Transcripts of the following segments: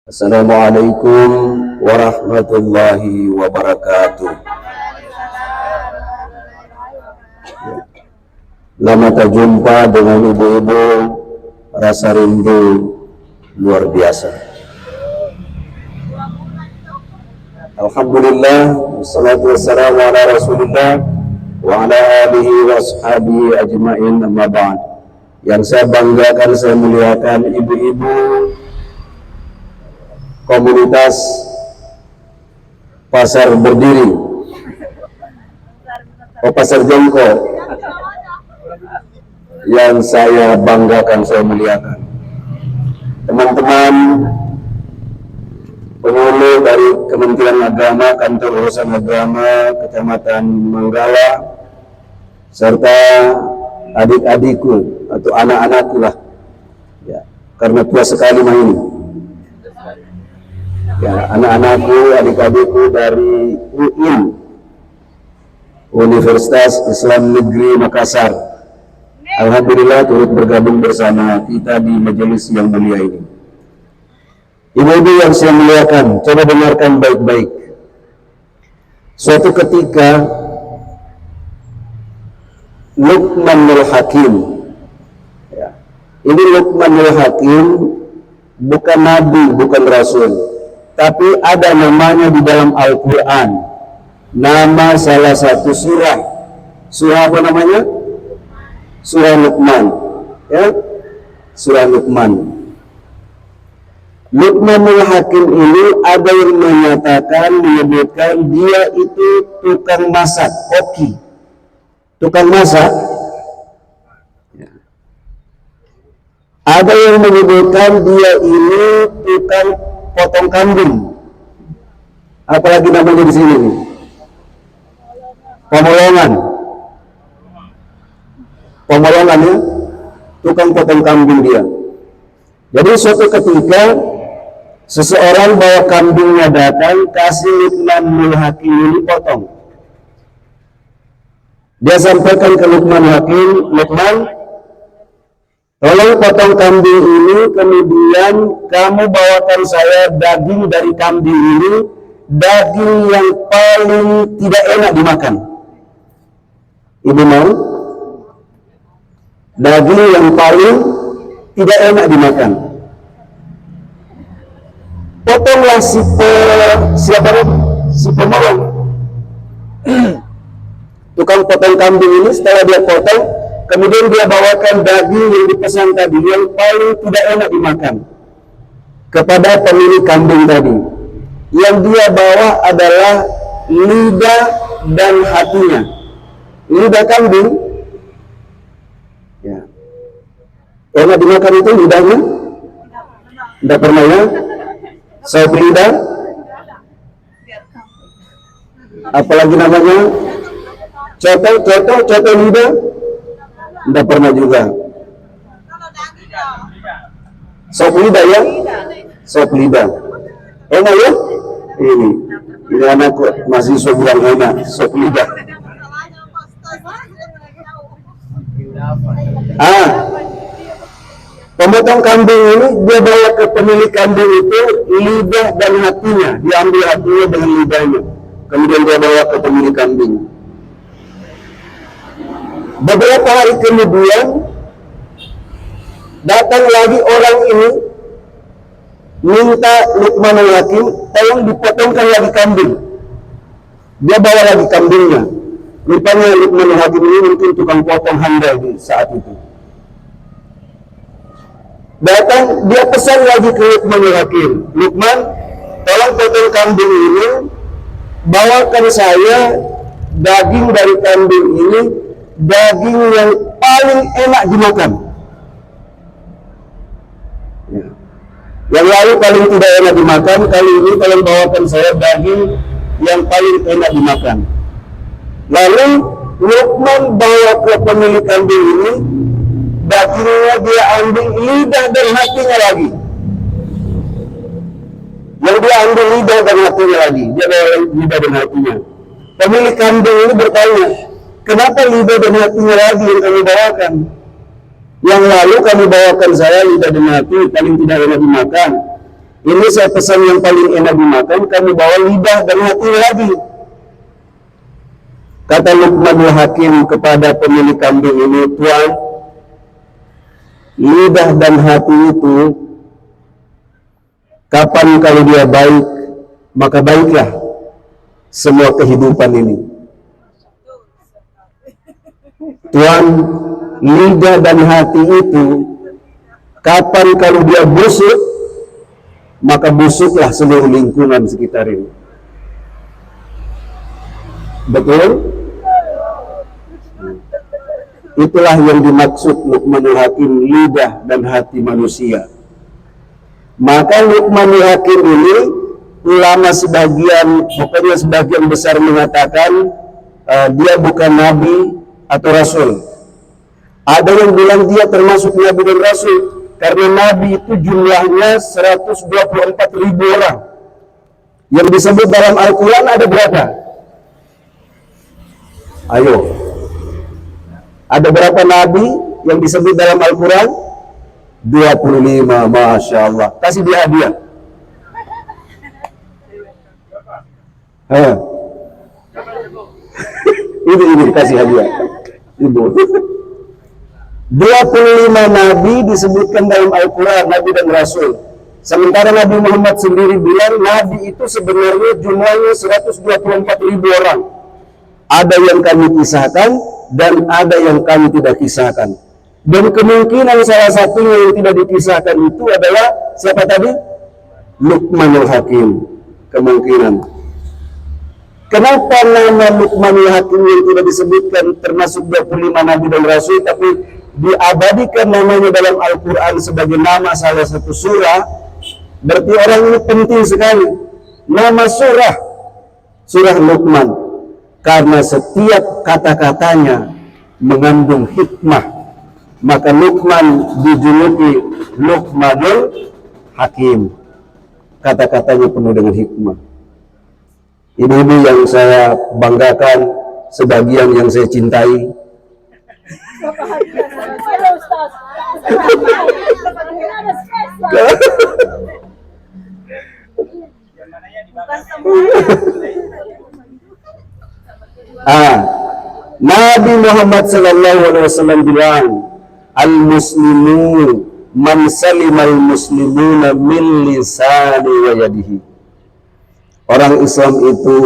Assalamualaikum warahmatullahi wabarakatuh. Lama tak jumpa dengan ibu-ibu, rasa rindu luar biasa. Alhamdulillah, wassalatu wassalamu ala rasulillah wa ala alihi wa ashabihi ajma'in, amma ba'd. Yang saya banggakan, saya muliakan ibu-ibu komunitas Pasar Berdiri, Pasar Jongko, yang saya banggakan, saya muliakan. Teman-teman penghulu dari Kementerian Agama, Kantor Urusan Agama Kecamatan Manggala, serta adik-adikku atau anak-anakku lah, ya, karena tua sekali mah ini. Ya, anak-anakku, adik-adikku dari UIN, Universitas Islam Negeri Makassar. Alhamdulillah turut bergabung bersama kita di majelis yang mulia ini. Ibu-ibu yang saya muliakan, coba dengarkan baik-baik. Suatu ketika Luqmanul Hakim, ya, ini Luqmanul Hakim bukan nabi, bukan rasul, tapi ada namanya di dalam Al-Quran, nama salah satu surah. Surah apa namanya? Surah Luqman, ya, surah Luqman. Luqmanul Hakim ini ada yang menyebutkan dia itu tukang masak, koki, tukang masak. Ya. Ada yang menyebutkan dia ini tukang potong kambing. Apalagi namanya di sini nih? Pomolongan. Pomolongan, ya, tukang potong kambing dia. Jadi suatu ketika seseorang bawa kambingnya datang, kasih Luqmanul Hakim ini potong. Dia sampaikan ke Luqmanul Hakim, Luqman, tolong potong kambing ini, kemudian kamu bawakan saya daging dari kambing ini, daging yang paling tidak enak dimakan. Ibu mau? Daging yang paling tidak enak dimakan. Potonglah si pemolong. Tukang potong kambing ini, setelah dia potong, kemudian dia bawakan daging yang dipesan tadi, yang paling tidak enak dimakan, kepada pemilik kambing tadi. Yang dia bawa adalah lidah dan hatinya. Lidah kambing, ya, enak dimakan itu lidahnya? Tidak pernah, ya? Sop lidah? Apalagi namanya? Coto lidah? Tidak pernah juga. Sop lidah, ya? Sop lidah. Enak, ya? Ini anakku masih bilang enak, sop lidah. Pemotong kambing ini dia bawa ke pemilik kambing itu lidah dan hatinya, diambil hatinya dengan lidahnya, kemudian dia bawa ke pemilik kambing. Beberapa hari kemudian datang lagi orang ini minta Luqmanul Hakim tolong dipotongkan lagi kambing. Dia bawa lagi kambingnya. Rupanya Luqmanul Hakim ini mungkin tukang potong handal di saat itu. Datang, dia pesan lagi ke Luqmanul Hakim, Luqman, tolong potong kambing ini, bawakan saya daging dari kambing ini, daging yang paling enak dimakan. Ya. Yang lalu paling tidak enak dimakan, kali ini tolong bawakan saya daging yang paling enak dimakan. Lalu Luqman bawa ke pemilik kambing ini, dagingnya dia ambil lidah dan hatinya lagi. Yang dia ambil lidah dan hatinya lagi, dia bawa lidah dan hatinya. Pemilik kambing ini bertanya, kenapa lidah dan hatinya lagi yang kami bawakan? Yang lalu kami bawakan saya lidah dan hati paling tidak enak dimakan. Ini saya pesan yang paling enak dimakan, kamu bawa lidah dan hati lagi. Kata Luqmanul Hakim kepada pemilik kambing ini, Tuan, lidah dan hati itu, kapan kalau dia baik, maka baiklah semua kehidupan ini. Tuan, lidah dan hati itu, kapan kalau dia busuk, maka busuklah seluruh lingkungan sekitar ini. Betul? Itulah yang dimaksud Luqmanul Hakim, lidah dan hati manusia. Maka Luqmanul Hakim ini, ulama sebagian, pokoknya sebagian besar mengatakan dia bukan nabi atau rasul. Ada yang bilang dia termasuk nabi dan rasul, karena nabi itu jumlahnya 124.000 orang. Yang disebut dalam Al-Quran ada berapa? Ayo, ada berapa nabi yang disebut dalam Al-Quran? 25, Masya Allah. Kasih dia hadiah. Ini kasih hadiah. Ibu. 25 nabi disebutkan dalam Al-Quran, nabi dan rasul. Sementara Nabi Muhammad sendiri bilang nabi itu sebenarnya jumlahnya 124.000 orang. Ada yang kami kisahkan dan ada yang kami tidak kisahkan. Dan kemungkinan salah satunya yang tidak dikisahkan itu adalah siapa tadi? Luqmanul Hakim. Kemungkinan. Kenapa nama Luqmanul Hakim yang tidak disebutkan termasuk 25 nabi dan rasul, tapi diabadikan namanya dalam Al-Quran sebagai nama salah satu surah? Berarti orang ini penting sekali. Nama surah Luqman, karena setiap kata-katanya mengandung hikmah. Maka Luqman dijuluki Luqmanul Hakim. Kata-katanya penuh dengan hikmah. Ibu-ibu yang saya banggakan, sebagian yang saya cintai. Nabi Muhammad SAW bilang, al-muslimun man salimal muslimuna min lisani wa yadihi. Orang Islam itu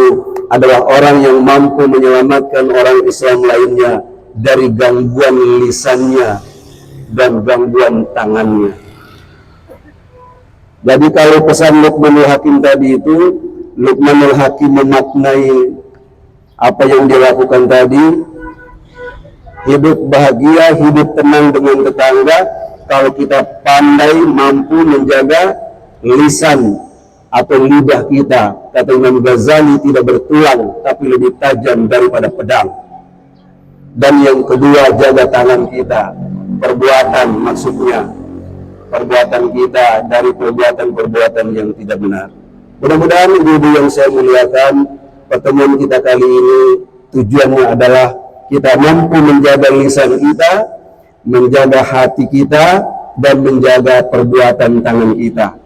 adalah orang yang mampu menyelamatkan orang Islam lainnya dari gangguan lisannya dan gangguan tangannya. Jadi kalau pesan Luqmanul Hakim tadi itu, Luqmanul Hakim memaknai apa yang dilakukan tadi, hidup bahagia, hidup tenang dengan tetangga, kalau kita pandai mampu menjaga lisan atau lidah kita. Kata Imam Ghazali, tidak bertulang tapi lebih tajam daripada pedang. Dan yang kedua, jaga tangan kita, perbuatan, maksudnya perbuatan kita dari perbuatan-perbuatan yang tidak benar. Mudah-mudahan ibu-ibu yang saya muliakan, pertemuan kita kali ini tujuannya adalah kita mampu menjaga lisan kita, menjaga hati kita, dan menjaga perbuatan tangan kita.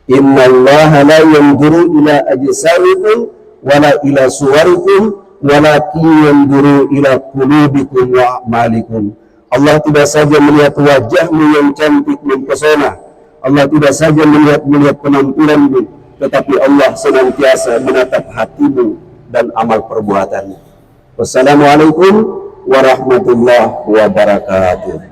Innallaha la yanzuru ila ajsamikum wala ila suwarikum walakin yanzuru ila qulubikum wa a'malikum. Allah tidak saja melihat wajahmu yang cantik mempesona, Allah tidak saja melihat penampilanmu, tetapi Allah senantiasa menatap hatimu dan amal perbuatanmu. Wassalamualaikum warahmatullahi wabarakatuh.